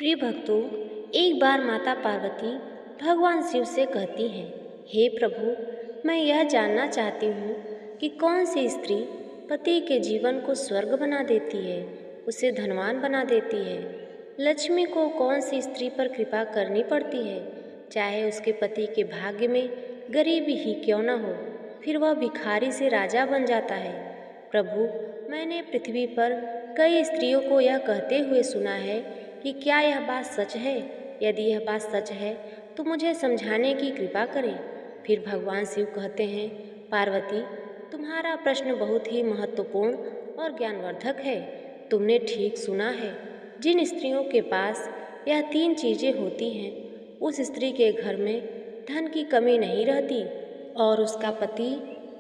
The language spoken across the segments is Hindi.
प्रिय भक्तों, एक बार माता पार्वती भगवान शिव से कहती हैं, हे प्रभु, मैं यह जानना चाहती हूँ कि कौन सी स्त्री पति के जीवन को स्वर्ग बना देती है, उसे धनवान बना देती है। लक्ष्मी को कौन सी स्त्री पर कृपा करनी पड़ती है, चाहे उसके पति के भाग्य में गरीबी ही क्यों न हो, फिर वह भिखारी से राजा बन जाता है। प्रभु, मैंने पृथ्वी पर कई स्त्रियों को यह कहते हुए सुना है कि क्या यह बात सच है? यदि यह बात सच है तो मुझे समझाने की कृपा करें। फिर भगवान शिव कहते हैं, पार्वती, तुम्हारा प्रश्न बहुत ही महत्वपूर्ण और ज्ञानवर्धक है। तुमने ठीक सुना है। जिन स्त्रियों के पास यह तीन चीज़ें होती हैं, उस स्त्री के घर में धन की कमी नहीं रहती और उसका पति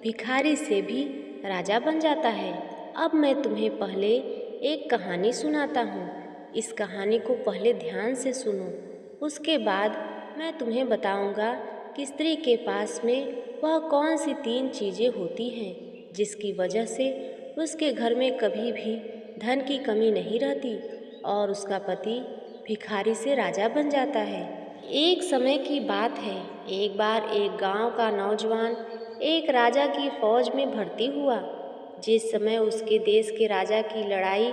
भिखारी से भी राजा बन जाता है। अब मैं तुम्हें पहले एक कहानी सुनाता हूँ। इस कहानी को पहले ध्यान से सुनो, उसके बाद मैं तुम्हें बताऊंगा कि स्त्री के पास में वह कौन सी तीन चीज़ें होती हैं जिसकी वजह से उसके घर में कभी भी धन की कमी नहीं रहती और उसका पति भिखारी से राजा बन जाता है। एक समय की बात है, एक बार एक गांव का नौजवान एक राजा की फौज में भर्ती हुआ। जिस समय उसके देश के राजा की लड़ाई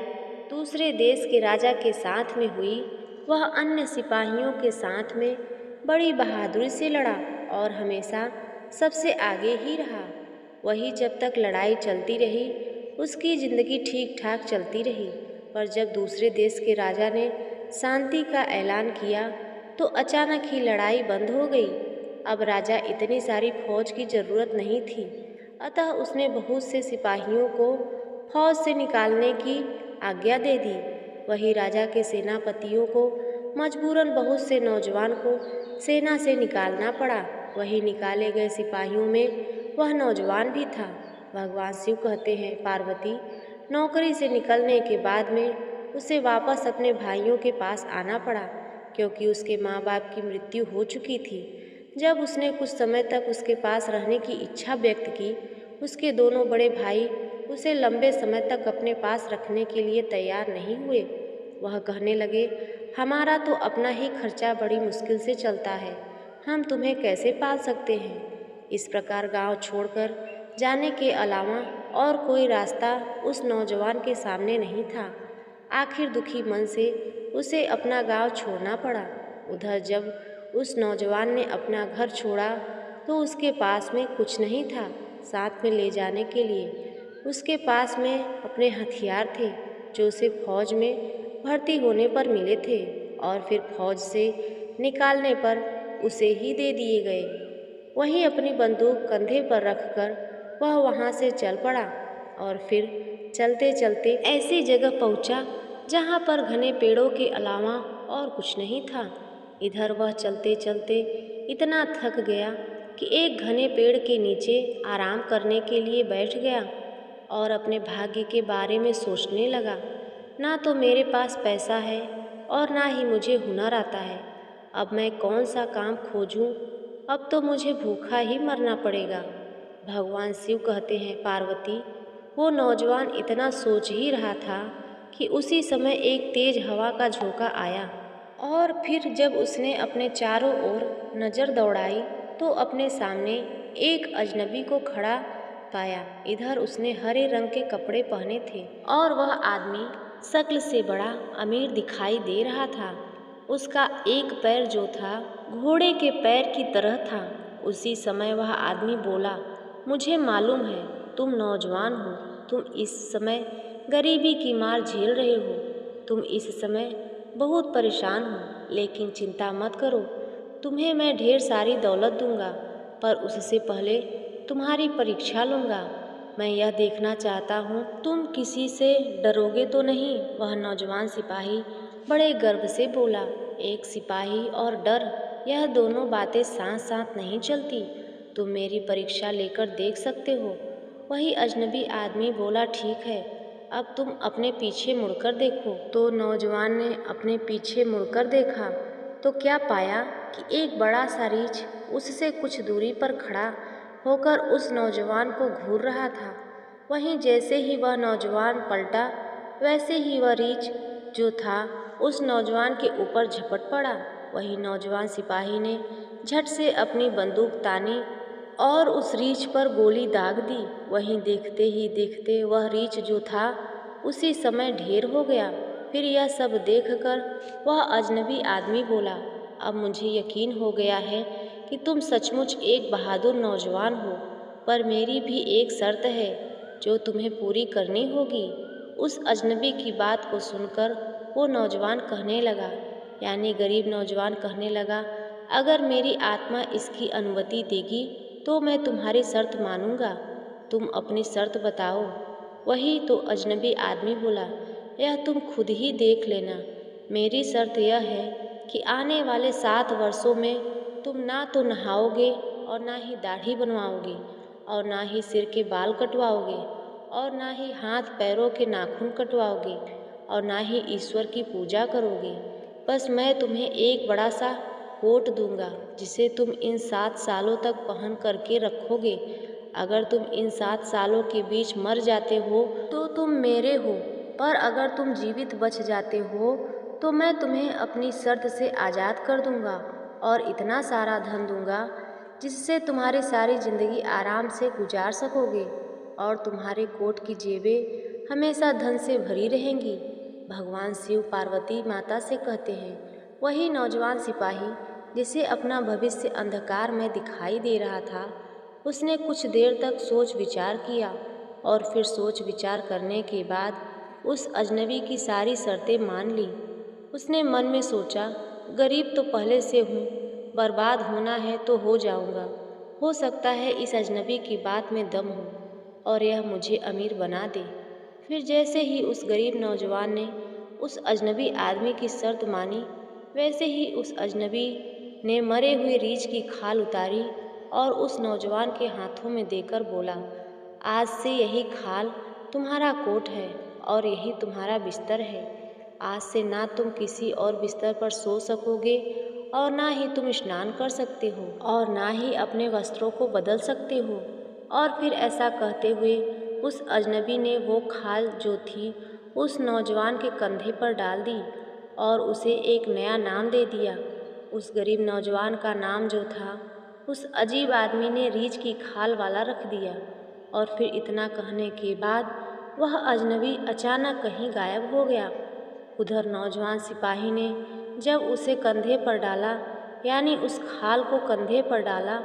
दूसरे देश के राजा के साथ में हुई, वह अन्य सिपाहियों के साथ में बड़ी बहादुरी से लड़ा और हमेशा सबसे आगे ही रहा। वही जब तक लड़ाई चलती रही, उसकी जिंदगी ठीक ठाक चलती रही। पर जब दूसरे देश के राजा ने शांति का ऐलान किया तो अचानक ही लड़ाई बंद हो गई। अब राजा इतनी सारी फौज की जरूरत नहीं थी, अतः उसने बहुत से सिपाहियों को फौज से निकालने की आज्ञा दे दी। वही राजा के सेनापतियों को मजबूरन बहुत से नौजवान को सेना से निकालना पड़ा। वही निकाले गए सिपाहियों में वह नौजवान भी था। भगवान शिव कहते हैं, पार्वती, नौकरी से निकलने के बाद में उसे वापस अपने भाइयों के पास आना पड़ा, क्योंकि उसके माँ बाप की मृत्यु हो चुकी थी। जब उसने कुछ समय तक उसके पास रहने की इच्छा व्यक्त की, उसके दोनों बड़े भाई उसे लंबे समय तक अपने पास रखने के लिए तैयार नहीं हुए। वह कहने लगे, हमारा तो अपना ही खर्चा बड़ी मुश्किल से चलता है, हम तुम्हें कैसे पाल सकते हैं। इस प्रकार गांव छोड़कर जाने के अलावा और कोई रास्ता उस नौजवान के सामने नहीं था। आखिर दुखी मन से उसे अपना गांव छोड़ना पड़ा। उधर जब उस नौजवान ने अपना घर छोड़ा तो उसके पास में कुछ नहीं था साथ में ले जाने के लिए। उसके पास में अपने हथियार थे जो उसे फौज में भर्ती होने पर मिले थे और फिर फौज से निकालने पर उसे ही दे दिए गए। वहीं अपनी बंदूक कंधे पर रखकर वह वहाँ से चल पड़ा और फिर चलते चलते ऐसी जगह पहुँचा जहाँ पर घने पेड़ों के अलावा और कुछ नहीं था। इधर वह चलते चलते इतना थक गया कि एक घने पेड़ के नीचे आराम करने के लिए बैठ गया और अपने भाग्य के बारे में सोचने लगा। ना तो मेरे पास पैसा है और ना ही मुझे हुनर आता है। अब मैं कौन सा काम खोजूं? अब तो मुझे भूखा ही मरना पड़ेगा। भगवान शिव कहते हैं, पार्वती, वो नौजवान इतना सोच ही रहा था कि उसी समय एक तेज हवा का झोंका आया और फिर जब उसने अपने चारों ओर नज़र दौड़ाई तो अपने सामने एक अजनबी को खड़ा पाया। इधर उसने हरे रंग के कपड़े पहने थे और वह आदमी शक्ल से बड़ा अमीर दिखाई दे रहा था। उसका एक पैर जो था घोड़े के पैर की तरह था। उसी समय वह आदमी बोला, मुझे मालूम है तुम नौजवान हो, तुम इस समय गरीबी की मार झेल रहे हो, तुम इस समय बहुत परेशान हो, लेकिन चिंता मत करो, तुम्हें मैं ढेर सारी दौलत दूंगा, पर उससे पहले तुम्हारी परीक्षा लूँगा। मैं यह देखना चाहता हूँ तुम किसी से डरोगे तो नहीं। वह नौजवान सिपाही बड़े गर्व से बोला, एक सिपाही और डर, यह दोनों बातें साथ साथ नहीं चलती। तुम मेरी परीक्षा लेकर देख सकते हो। वही अजनबी आदमी बोला, ठीक है, अब तुम अपने पीछे मुड़कर देखो। तो नौजवान ने अपने पीछे मुड़कर देखा तो क्या पाया कि एक बड़ा सा रीछ उससे कुछ दूरी पर खड़ा होकर उस नौजवान को घूर रहा था। वहीं जैसे ही वह नौजवान पलटा, वैसे ही वह रीछ जो था उस नौजवान के ऊपर झपट पड़ा। वही नौजवान सिपाही ने झट से अपनी बंदूक तानी और उस रीछ पर गोली दाग दी। वहीं देखते ही देखते वह रीछ जो था उसी समय ढेर हो गया। फिर यह सब देखकर वह अजनबी आदमी बोला, अब मुझे यकीन हो गया है कि तुम सचमुच एक बहादुर नौजवान हो, पर मेरी भी एक शर्त है जो तुम्हें पूरी करनी होगी। उस अजनबी की बात को सुनकर वो नौजवान कहने लगा, यानी गरीब नौजवान कहने लगा, अगर मेरी आत्मा इसकी अनुमति देगी तो मैं तुम्हारी शर्त मानूंगा। तुम अपनी शर्त बताओ। वही तो अजनबी आदमी बोला, यह तुम खुद ही देख लेना। मेरी शर्त यह है कि आने वाले 7 वर्षों में तुम ना तो नहाओगे और ना ही दाढ़ी बनवाओगे और ना ही सिर के बाल कटवाओगे और ना ही हाथ पैरों के नाखून कटवाओगे और ना ही ईश्वर की पूजा करोगे। बस मैं तुम्हें एक बड़ा सा कोट दूंगा जिसे तुम इन 7 सालों तक पहन करके रखोगे। अगर तुम इन 7 सालों के बीच मर जाते हो तो तुम मेरे हो, पर अगर तुम जीवित बच जाते हो तो मैं तुम्हें अपनी शर्त से आज़ाद कर दूंगा और इतना सारा धन दूंगा जिससे तुम्हारी सारी ज़िंदगी आराम से गुजार सकोगे और तुम्हारे कोट की जेबें हमेशा धन से भरी रहेंगी। भगवान शिव पार्वती माता से कहते हैं। वही नौजवान सिपाही जिसे अपना भविष्य अंधकार में दिखाई दे रहा था, उसने कुछ देर तक सोच विचार किया और फिर सोच विचार करने के बाद उस अजनबी की सारी शर्तें मान ली। उसने मन में सोचा, गरीब तो पहले से हूँ, बर्बाद होना है तो हो जाऊँगा। हो सकता है इस अजनबी की बात में दम हो और यह मुझे अमीर बना दे। फिर जैसे ही उस गरीब नौजवान ने उस अजनबी आदमी की शर्त मानी, वैसे ही उस अजनबी ने मरे हुए रीछ की खाल उतारी और उस नौजवान के हाथों में देकर बोला, आज से यही खाल तुम्हारा कोट है और यही तुम्हारा बिस्तर है। आज से ना तुम किसी और बिस्तर पर सो सकोगे और ना ही तुम स्नान कर सकते हो और ना ही अपने वस्त्रों को बदल सकते हो। और फिर ऐसा कहते हुए उस अजनबी ने वो खाल जो थी उस नौजवान के कंधे पर डाल दी और उसे एक नया नाम दे दिया। उस गरीब नौजवान का नाम जो था उस अजीब आदमी ने रीछ की खाल वाला रख दिया। और फिर इतना कहने के बाद वह अजनबी अचानक कहीं गायब हो गया। उधर नौजवान सिपाही ने जब उसे कंधे पर डाला, यानी उस खाल को कंधे पर डाला,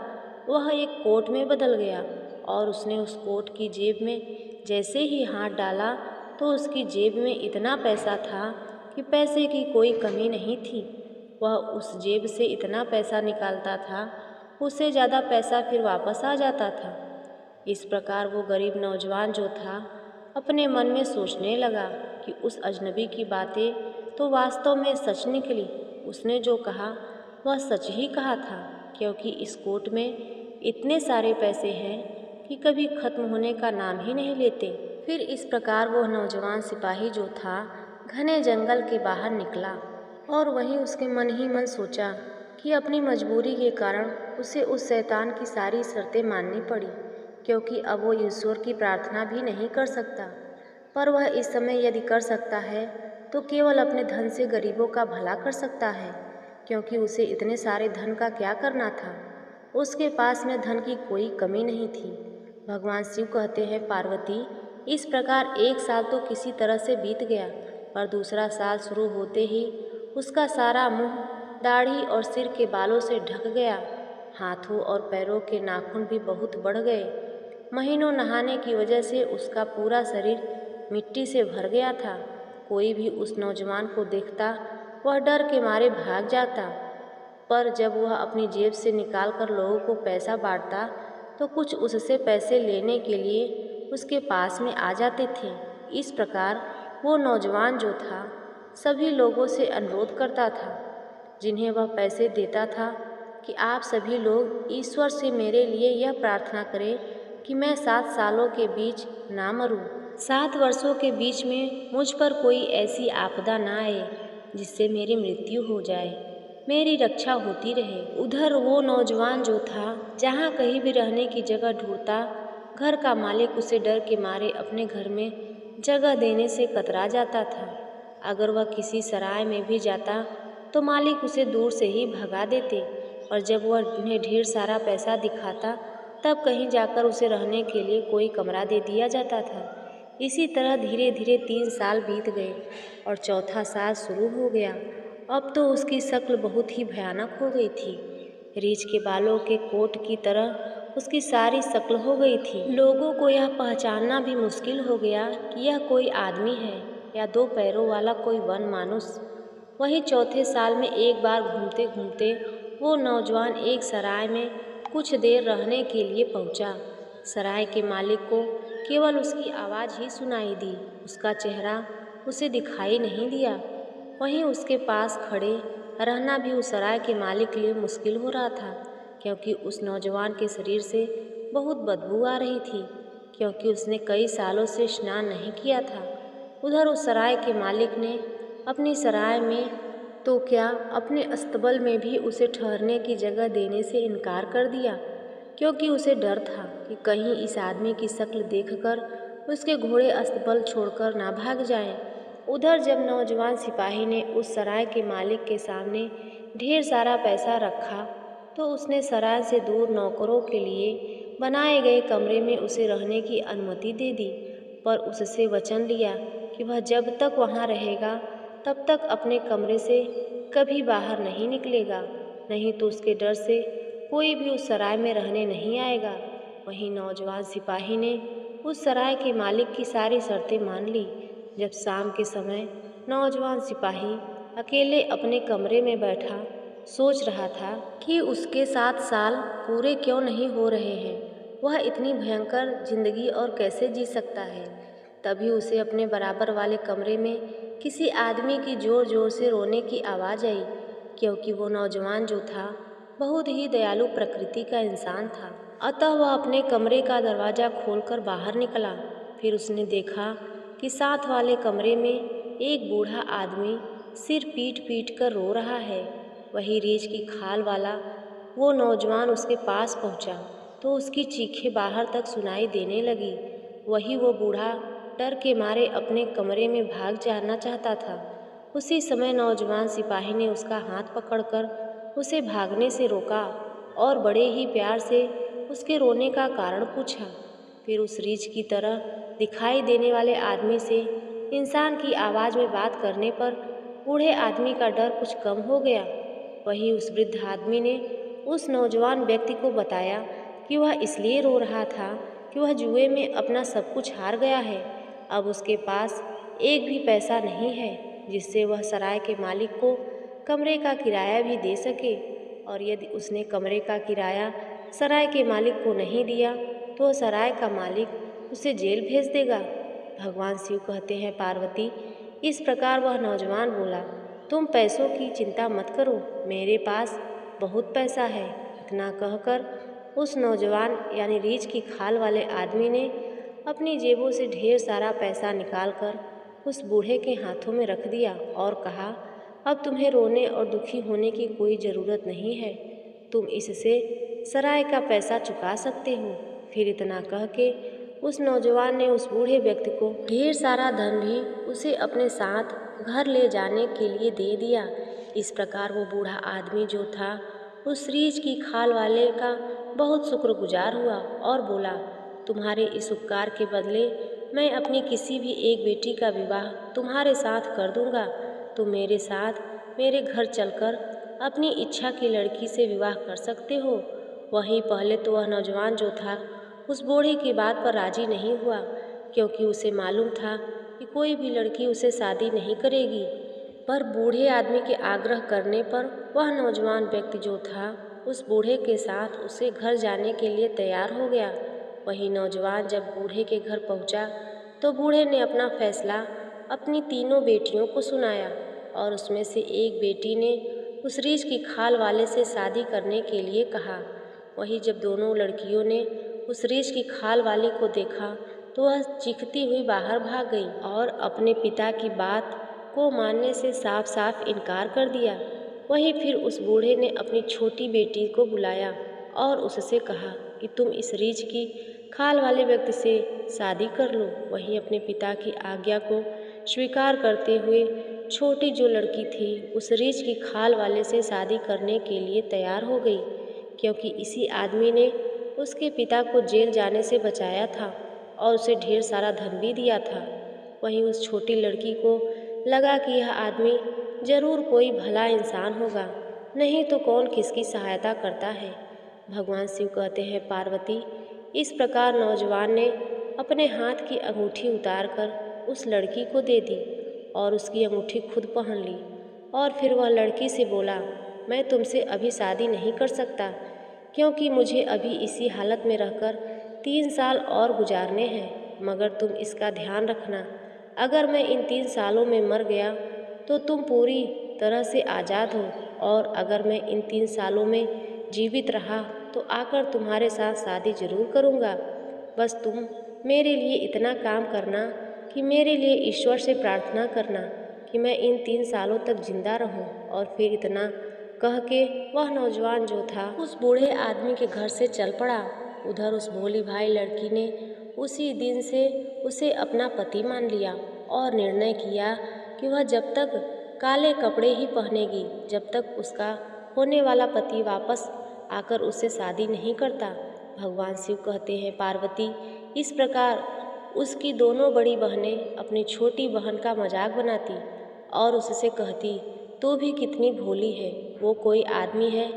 वह एक कोट में बदल गया और उसने उस कोट की जेब में जैसे ही हाथ डाला तो उसकी जेब में इतना पैसा था कि पैसे की कोई कमी नहीं थी। वह उस जेब से इतना पैसा निकालता था, उससे ज़्यादा पैसा फिर वापस आ जाता था। इस प्रकार वो गरीब नौजवान जो था अपने मन में सोचने लगा कि उस अजनबी की बातें तो वास्तव में सच निकली। उसने जो कहा वह सच ही कहा था, क्योंकि इस कोट में इतने सारे पैसे हैं कि कभी खत्म होने का नाम ही नहीं लेते। फिर इस प्रकार वह नौजवान सिपाही जो था घने जंगल के बाहर निकला और वहीं उसके मन ही मन सोचा कि अपनी मजबूरी के कारण उसे उस शैतान की सारी शर्तें माननी पड़ी, क्योंकि अब वो ईश्वर की प्रार्थना भी नहीं कर सकता। पर वह इस समय यदि कर सकता है तो केवल अपने धन से गरीबों का भला कर सकता है, क्योंकि उसे इतने सारे धन का क्या करना था। उसके पास में धन की कोई कमी नहीं थी। भगवान शिव कहते हैं, पार्वती, इस प्रकार 1 साल तो किसी तरह से बीत गया, पर दूसरा साल शुरू होते ही उसका सारा मुंह दाढ़ी और सिर के बालों से ढक गया। हाथों और पैरों के नाखून भी बहुत बढ़ गए। महीनों नहाने की वजह से उसका पूरा शरीर मिट्टी से भर गया था। कोई भी उस नौजवान को देखता वह डर के मारे भाग जाता, पर जब वह अपनी जेब से निकाल कर लोगों को पैसा बांटता तो कुछ उससे पैसे लेने के लिए उसके पास में आ जाते थे। इस प्रकार वो नौजवान जो था सभी लोगों से अनुरोध करता था, जिन्हें वह पैसे देता था, कि आप सभी लोग ईश्वर से मेरे लिए यह प्रार्थना करें कि मैं 7 सालों के बीच ना मरूं। 7 वर्षों के बीच में मुझ पर कोई ऐसी आपदा ना आए जिससे मेरी मृत्यु हो जाए, मेरी रक्षा होती रहे। उधर वो नौजवान जो था जहाँ कहीं भी रहने की जगह ढूंढता, घर का मालिक उसे डर के मारे अपने घर में जगह देने से कतरा जाता था। अगर वह किसी सराय में भी जाता तो मालिक उसे दूर से ही भगा देते, और जब वह उन्हें ढेर सारा पैसा दिखाता तब कहीं जाकर उसे रहने के लिए कोई कमरा दे दिया जाता था। इसी तरह धीरे धीरे 3 साल बीत गए और चौथा साल शुरू हो गया। अब तो उसकी शक्ल बहुत ही भयानक हो गई थी। रीछ के बालों के कोट की तरह उसकी सारी शक्ल हो गई थी। लोगों को यह पहचानना भी मुश्किल हो गया कि यह कोई आदमी है या 2 पैरों वाला कोई वन मानुष। वही चौथे साल में एक बार घूमते घूमते वो नौजवान एक सराय में कुछ देर रहने के लिए पहुंचा। सराय के मालिक को केवल उसकी आवाज़ ही सुनाई दी, उसका चेहरा उसे दिखाई नहीं दिया। वहीं उसके पास खड़े रहना भी उस सराय के मालिक के लिए मुश्किल हो रहा था, क्योंकि उस नौजवान के शरीर से बहुत बदबू आ रही थी, क्योंकि उसने कई सालों से स्नान नहीं किया था। उधर उस सराय के मालिक ने अपनी सराय में तो क्या अपने अस्तबल में भी उसे ठहरने की जगह देने से इनकार कर दिया, क्योंकि उसे डर था कि कहीं इस आदमी की शक्ल देखकर उसके घोड़े अस्तबल छोड़कर ना भाग जाएं। उधर जब नौजवान सिपाही ने उस सराय के मालिक के सामने ढेर सारा पैसा रखा तो उसने सराय से दूर नौकरों के लिए बनाए गए कमरे में उसे रहने की अनुमति दे दी, पर उससे वचन लिया कि वह जब तक वहाँ रहेगा तब तक अपने कमरे से कभी बाहर नहीं निकलेगा, नहीं तो उसके डर से कोई भी उस सराय में रहने नहीं आएगा। वहीं नौजवान सिपाही ने उस सराय के मालिक की सारी शर्तें मान ली। जब शाम के समय नौजवान सिपाही अकेले अपने कमरे में बैठा सोच रहा था कि उसके 7 साल पूरे क्यों नहीं हो रहे हैं, वह इतनी भयंकर जिंदगी और कैसे जी सकता है। तभी उसे अपने बराबर वाले कमरे में किसी आदमी की जोर जोर से रोने की आवाज़ आई, क्योंकि वो नौजवान जो था बहुत ही दयालु प्रकृति का इंसान था। अतः वह अपने कमरे का दरवाज़ा खोलकर बाहर निकला। फिर उसने देखा कि साथ वाले कमरे में एक बूढ़ा आदमी सिर पीट पीट कर रो रहा है। वही रीछ की खाल वाला वो नौजवान उसके पास पहुंचा तो उसकी चीखें बाहर तक सुनाई देने लगी। वही वो बूढ़ा डर के मारे अपने कमरे में भाग जाना चाहता था। उसी समय नौजवान सिपाही ने उसका हाथ पकड़कर उसे भागने से रोका और बड़े ही प्यार से उसके रोने का कारण पूछा। फिर उस रीछ की तरह दिखाई देने वाले आदमी से इंसान की आवाज़ में बात करने पर बूढ़े आदमी का डर कुछ कम हो गया। वही उस वृद्ध आदमी ने उस नौजवान व्यक्ति को बताया कि वह इसलिए रो रहा था कि वह जुए में अपना सब कुछ हार गया है। अब उसके पास एक भी पैसा नहीं है जिससे वह सराय के मालिक को कमरे का किराया भी दे सके, और यदि उसने कमरे का किराया सराय के मालिक को नहीं दिया तो सराय का मालिक उसे जेल भेज देगा। भगवान शिव कहते हैं, पार्वती, इस प्रकार वह नौजवान बोला, तुम पैसों की चिंता मत करो, मेरे पास बहुत पैसा है। इतना कहकर उस नौजवान यानी रीछ की खाल वाले आदमी ने अपनी जेबों से ढेर सारा पैसा निकालकर उस बूढ़े के हाथों में रख दिया और कहा, अब तुम्हें रोने और दुखी होने की कोई ज़रूरत नहीं है, तुम इससे सराय का पैसा चुका सकते हो। फिर इतना कह के उस नौजवान ने उस बूढ़े व्यक्ति को ढेर सारा धन भी उसे अपने साथ घर ले जाने के लिए दे दिया। इस प्रकार वो बूढ़ा आदमी जो था उस रीछ की खाल वाले का बहुत शुक्रगुजार हुआ और बोला, तुम्हारे इस उपकार के बदले मैं अपनी किसी भी एक बेटी का विवाह तुम्हारे साथ कर दूंगा। तुम मेरे साथ मेरे घर चलकर अपनी इच्छा की लड़की से विवाह कर सकते हो। वहीं पहले तो वह नौजवान जो था उस बूढ़े की बात पर राजी नहीं हुआ, क्योंकि उसे मालूम था कि कोई भी लड़की उसे शादी नहीं करेगी। पर बूढ़े आदमी के आग्रह करने पर वह नौजवान व्यक्ति जो था उस बूढ़े के साथ उसे घर जाने के लिए तैयार हो गया। वही नौजवान जब बूढ़े के घर पहुंचा तो बूढ़े ने अपना फैसला अपनी तीनों बेटियों को सुनाया, और उसमें से एक बेटी ने उस रीछ की खाल वाले से शादी करने के लिए कहा। वही जब दोनों लड़कियों ने उस रीछ की खाल वाली को देखा तो वह चीखती हुई बाहर भाग गई और अपने पिता की बात को मानने से साफ साफ इनकार कर दिया। वहीं फिर उस बूढ़े ने अपनी छोटी बेटी को बुलाया और उससे कहा कि तुम इस रीछ की खाल वाले व्यक्ति से शादी कर लो। वहीं अपने पिता की आज्ञा को स्वीकार करते हुए छोटी जो लड़की थी उस रीछ की खाल वाले से शादी करने के लिए तैयार हो गई, क्योंकि इसी आदमी ने उसके पिता को जेल जाने से बचाया था और उसे ढेर सारा धन भी दिया था। वहीं उस छोटी लड़की को लगा कि यह आदमी जरूर कोई भला इंसान होगा, नहीं तो कौन किसकी सहायता करता है। भगवान शिव कहते हैं, पार्वती, इस प्रकार नौजवान ने अपने हाथ की अंगूठी उतार कर उस लड़की को दे दी और उसकी अंगूठी खुद पहन ली। और फिर वह लड़की से बोला, मैं तुमसे अभी शादी नहीं कर सकता, क्योंकि मुझे अभी इसी हालत में रहकर 3 साल और गुजारने हैं, मगर तुम इसका ध्यान रखना, अगर मैं इन 3 सालों में मर गया तो तुम पूरी तरह से आज़ाद हो, और अगर मैं इन 3 सालों में जीवित रहा तो आकर तुम्हारे साथ शादी जरूर करूँगा। बस तुम मेरे लिए इतना काम करना कि मेरे लिए ईश्वर से प्रार्थना करना कि मैं इन 3 सालों तक जिंदा रहूं। और फिर इतना कह के वह नौजवान जो था उस बूढ़े आदमी के घर से चल पड़ा। उधर उस भोली भाई लड़की ने उसी दिन से उसे अपना पति मान लिया और निर्णय किया कि वह जब तक काले कपड़े ही पहनेगी, जब तक उसका होने वाला पति वापस आकर उससे शादी नहीं करता। भगवान शिव कहते हैं, पार्वती, इस प्रकार उसकी दोनों बड़ी बहनें अपनी छोटी बहन का मजाक बनाती और उससे कहती, तू भी कितनी भोली है, वो कोई आदमी है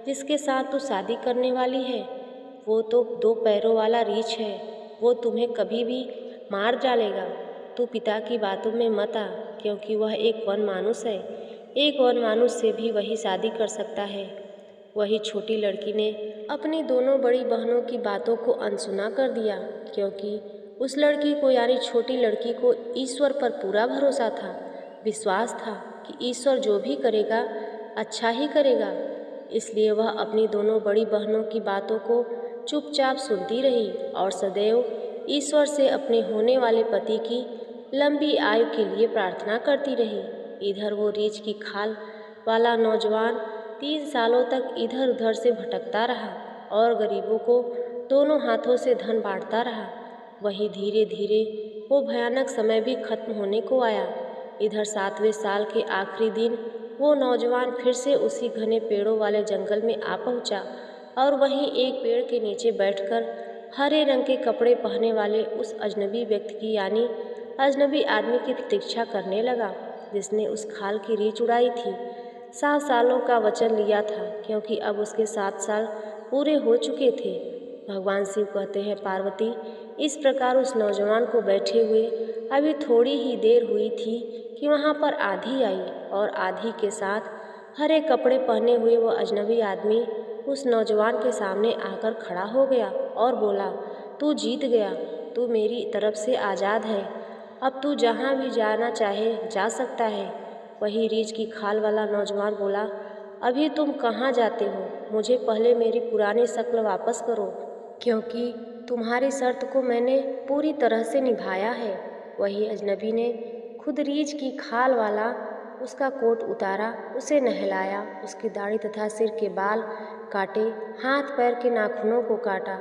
जिसके साथ तू शादी करने वाली है, वो तो 2 पैरों वाला रीछ है, वो तुम्हें कभी भी मार डालेगा। तू पिता की बातों में मत आ, क्योंकि वह एक वन मानुस है, एक वन मानुस से भी वही शादी कर सकता है। वही छोटी लड़की ने अपनी दोनों बड़ी बहनों की बातों को अनसुना कर दिया, क्योंकि उस लड़की को यानी छोटी लड़की को ईश्वर पर पूरा भरोसा था, विश्वास था कि ईश्वर जो भी करेगा अच्छा ही करेगा। इसलिए वह अपनी दोनों बड़ी बहनों की बातों को चुपचाप सुनती रही और सदैव ईश्वर से अपने होने वाले पति की लंबी आयु के लिए प्रार्थना करती रही। इधर वो रीछ की खाल वाला नौजवान 3 सालों तक इधर उधर से भटकता रहा और गरीबों को दोनों हाथों से धन बांटता रहा। वही धीरे धीरे वो भयानक समय भी खत्म होने को आया। इधर 7वें साल के आखिरी दिन वो नौजवान फिर से उसी घने पेड़ों वाले जंगल में आ पहुंचा और वहीं एक पेड़ के नीचे बैठकर हरे रंग के कपड़े पहने वाले उस अजनबी व्यक्ति की यानी अजनबी आदमी की प्रतीक्षा करने लगा, जिसने उस खाल की रीछ उड़ाई थी। 7 सालों का वचन लिया था, क्योंकि अब उसके 7 साल पूरे हो चुके थे। भगवान शिव कहते हैं, पार्वती, इस प्रकार उस नौजवान को बैठे हुए अभी थोड़ी ही देर हुई थी कि वहाँ पर आंधी आई और आंधी के साथ हरे कपड़े पहने हुए वह अजनबी आदमी उस नौजवान के सामने आकर खड़ा हो गया और बोला, तू जीत गया, तू मेरी तरफ से आज़ाद है, अब तू जहाँ भी जाना चाहे जा सकता है। वही रीछ की खाल वाला नौजवान बोला, अभी तुम कहाँ जाते हो, मुझे पहले मेरी पुरानी शक्ल वापस करो, क्योंकि तुम्हारी शर्त को मैंने पूरी तरह से निभाया है। वही अजनबी ने खुद रीछ की खाल वाला उसका कोट उतारा, उसे नहलाया, उसकी दाढ़ी तथा सिर के बाल काटे, हाथ पैर के नाखूनों को काटा,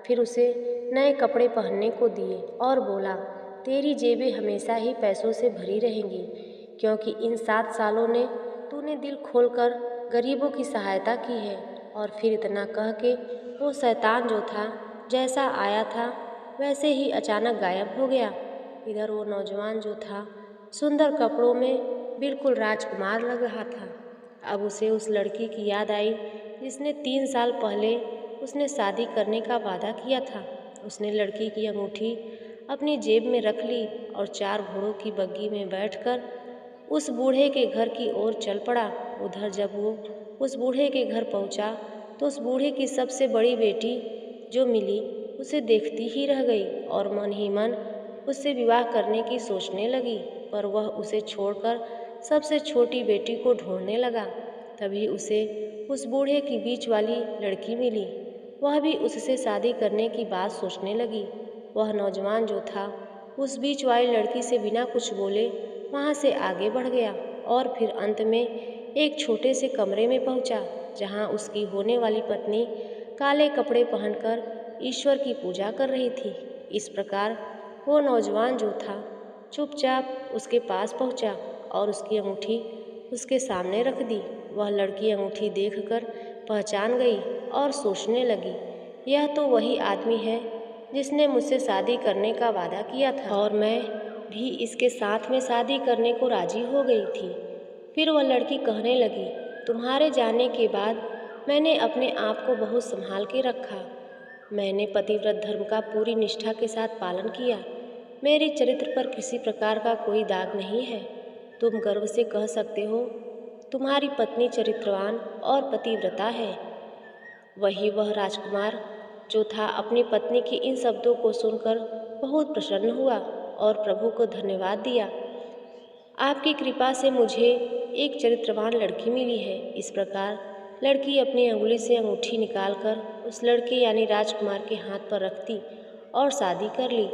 फिर उसे नए कपड़े पहनने को दिए और बोला, तेरी जेबें हमेशा ही पैसों से भरी रहेंगी, क्योंकि इन 7 सालों ने तूने दिल खोलकर गरीबों की सहायता की है। और फिर इतना कह के वो शैतान जो था जैसा आया था वैसे ही अचानक गायब हो गया। इधर वो नौजवान जो था सुंदर कपड़ों में बिल्कुल राजकुमार लग रहा था। अब उसे उस लड़की की याद आई जिसने 3 साल पहले उसने शादी करने का वादा किया था। उसने लड़की की अंगूठी अपनी जेब में रख ली और 4 घोड़ों की बग्गी में बैठकर उस बूढ़े के घर की ओर चल पड़ा। उधर जब वो उस बूढ़े के घर पहुंचा तो उस बूढ़े की सबसे बड़ी बेटी जो मिली उसे देखती ही रह गई और मन ही मन उससे विवाह करने की सोचने लगी, पर वह उसे छोड़कर सबसे छोटी बेटी को ढूंढने लगा। तभी उसे उस बूढ़े की बीच वाली लड़की मिली, वह भी उससे शादी करने की बात सोचने लगी। वह नौजवान जो था उस बीच वाली लड़की से बिना कुछ बोले वहाँ से आगे बढ़ गया और फिर अंत में एक छोटे से कमरे में पहुँचा, जहाँ उसकी होने वाली पत्नी काले कपड़े पहनकर ईश्वर की पूजा कर रही थी। इस प्रकार वो नौजवान जो था चुपचाप उसके पास पहुँचा और उसकी अंगूठी उसके सामने रख दी। वह लड़की अंगूठी देखकर पहचान गई और सोचने लगी, यह तो वही आदमी है जिसने मुझसे शादी करने का वादा किया था और मैं भी इसके साथ में शादी करने को राजी हो गई थी। फिर वह लड़की कहने लगी, तुम्हारे जाने के बाद मैंने अपने आप को बहुत संभाल के रखा। मैंने पतिव्रत धर्म का पूरी निष्ठा के साथ पालन किया। मेरे चरित्र पर किसी प्रकार का कोई दाग नहीं है। तुम गर्व से कह सकते हो तुम्हारी पत्नी चरित्रवान और पतिव्रता है। वही वह राजकुमार जो था अपनी पत्नी के इन शब्दों को सुनकर बहुत प्रसन्न हुआ और प्रभु को धन्यवाद दिया। आपकी कृपा से मुझे एक चरित्रवान लड़की मिली है। इस प्रकार लड़की अपनी अंगुली से अंगूठी निकालकर उस लड़के यानी राजकुमार के हाथ पर रख दी और शादी कर ली।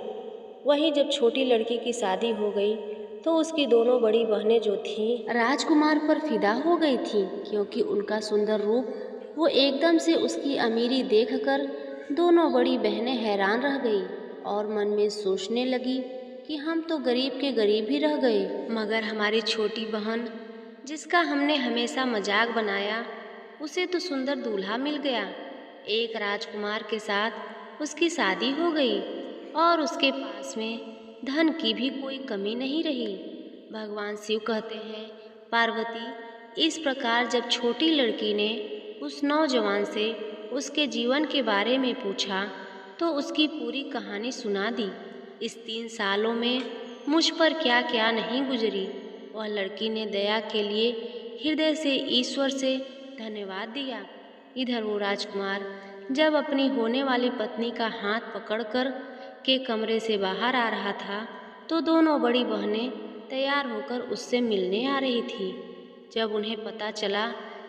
वहीं जब छोटी लड़की की शादी हो गई तो उसकी दोनों बड़ी बहनें जो थीं राजकुमार पर फिदा हो गई थीं, क्योंकि उनका सुंदर रूप वो एकदम से उसकी अमीरी देखकर दोनों बड़ी बहनें हैरान रह गई और मन में सोचने लगी कि हम तो गरीब के गरीब ही रह गए, मगर हमारी छोटी बहन जिसका हमने हमेशा मजाक बनाया उसे तो सुंदर दूल्हा मिल गया। एक राजकुमार के साथ उसकी शादी हो गई और उसके पास में धन की भी कोई कमी नहीं रही। भगवान शिव कहते हैं, पार्वती, इस प्रकार जब छोटी लड़की ने उस नौजवान से उसके जीवन के बारे में पूछा तो उसकी पूरी कहानी सुना दी। इस 3 सालों में मुझ पर क्या क्या नहीं गुजरी। वह लड़की ने दया के लिए हृदय से ईश्वर से धन्यवाद दिया। इधर वो राजकुमार जब अपनी होने वाली पत्नी का हाथ पकड़कर के कमरे से बाहर आ रहा था तो दोनों बड़ी बहनें तैयार होकर उससे मिलने आ रही थी। जब उन्हें पता चला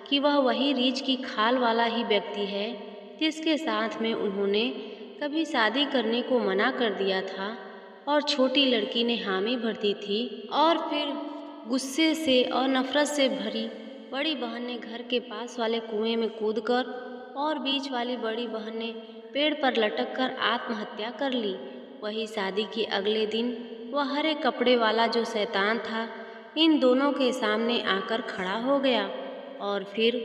कि वह वही रीछ की खाल वाला ही व्यक्ति है जिसके साथ में उन्होंने कभी शादी करने को मना कर दिया था और छोटी लड़की ने हामी भर दी थी, और फिर गुस्से से और नफरत से भरी बड़ी बहन ने घर के पास वाले कुएं में कूदकर और बीच वाली बड़ी बहन ने पेड़ पर लटक कर आत्महत्या कर ली। वही शादी के अगले दिन वह हरे कपड़े वाला जो शैतान था इन दोनों के सामने आकर खड़ा हो गया और फिर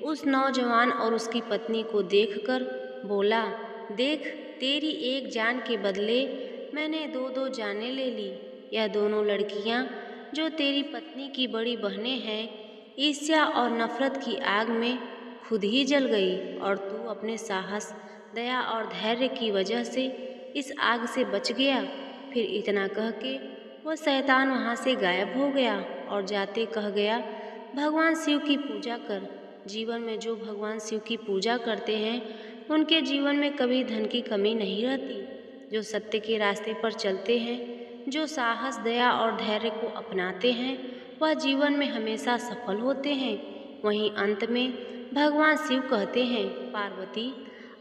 उस नौजवान और उसकी पत्नी को देखकर बोला, देख, तेरी एक जान के बदले मैंने 2-2 जानें ले ली। यह दोनों लड़कियां जो तेरी पत्नी की बड़ी बहनें हैं, ईर्ष्या और नफरत की आग में खुद ही जल गई और तू अपने साहस, दया और धैर्य की वजह से इस आग से बच गया। फिर इतना कह के वह शैतान वहाँ से गायब हो गया और जाते कह गया, भगवान शिव की पूजा कर। जीवन में जो भगवान शिव की पूजा करते हैं उनके जीवन में कभी धन की कमी नहीं रहती। जो सत्य के रास्ते पर चलते हैं, जो साहस, दया और धैर्य को अपनाते हैं, वह जीवन में हमेशा सफल होते हैं। वहीं अंत में भगवान शिव कहते हैं, पार्वती,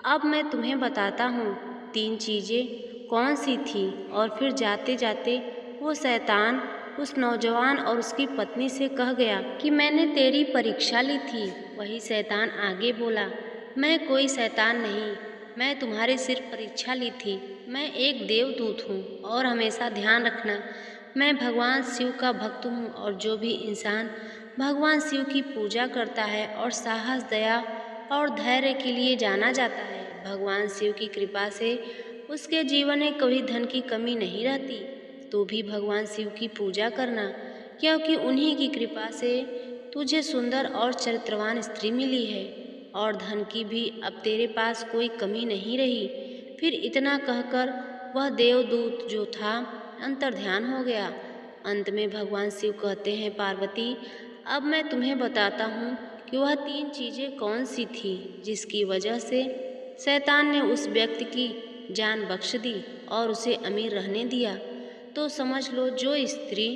अब मैं तुम्हें बताता हूँ 3 चीज़ें कौन सी थी। और फिर जाते जाते वो शैतान उस नौजवान और उसकी पत्नी से कह गया कि मैंने तेरी परीक्षा ली थी। वही शैतान आगे बोला, मैं कोई शैतान नहीं, मैं तुम्हारी सिर्फ परीक्षा ली थी। मैं एक देवदूत हूँ और हमेशा ध्यान रखना, मैं भगवान शिव का भक्त हूँ और जो भी इंसान भगवान शिव की पूजा करता है और साहस, दया और धैर्य के लिए जाना जाता है, भगवान शिव की कृपा से उसके जीवन में कभी धन की कमी नहीं रहती। तो भी भगवान शिव की पूजा करना, क्योंकि उन्हीं की कृपा से तुझे सुंदर और चरित्रवान स्त्री मिली है और धन की भी अब तेरे पास कोई कमी नहीं रही। फिर इतना कहकर वह देवदूत जो था अंतर्ध्यान हो गया। अंत में भगवान शिव कहते हैं, पार्वती, अब मैं तुम्हें बताता हूँ कि वह 3 चीज़ें कौन सी थी जिसकी वजह से शैतान ने उस व्यक्ति की जान बख्श दी और उसे अमीर रहने दिया। तो समझ लो, जो स्त्री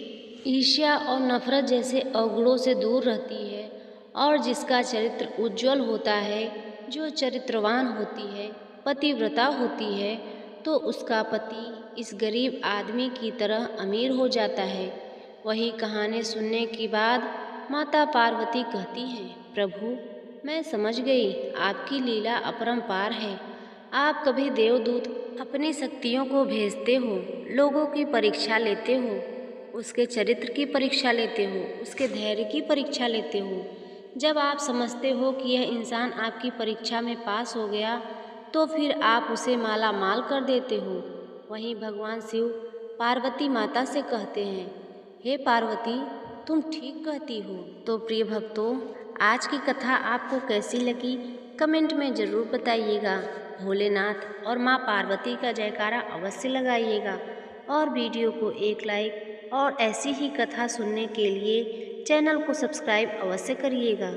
ईर्ष्या और नफरत जैसे अवगुणों से दूर रहती है और जिसका चरित्र उज्जवल होता है, जो चरित्रवान होती है, पतिव्रता होती है, तो उसका पति इस गरीब आदमी की तरह अमीर हो जाता है। वही कहानी सुनने के बाद माता पार्वती कहती हैं, प्रभु, मैं समझ गई, आपकी लीला अपरंपार है। आप कभी देवदूत अपनी शक्तियों को भेजते हो, लोगों की परीक्षा लेते हो, उसके चरित्र की परीक्षा लेते हो, उसके धैर्य की परीक्षा लेते हो। जब आप समझते हो कि यह इंसान आपकी परीक्षा में पास हो गया तो फिर आप उसे माला माल कर देते हो। वहीं भगवान शिव पार्वती माता से कहते हैं, हे पार्वती, तुम ठीक कहती हो। तो प्रिय भक्तों, आज की कथा आपको कैसी लगी कमेंट में ज़रूर बताइएगा। भोलेनाथ और माँ पार्वती का जयकारा अवश्य लगाइएगा और वीडियो को एक लाइक और ऐसी ही कथा सुनने के लिए चैनल को सब्सक्राइब अवश्य करिएगा।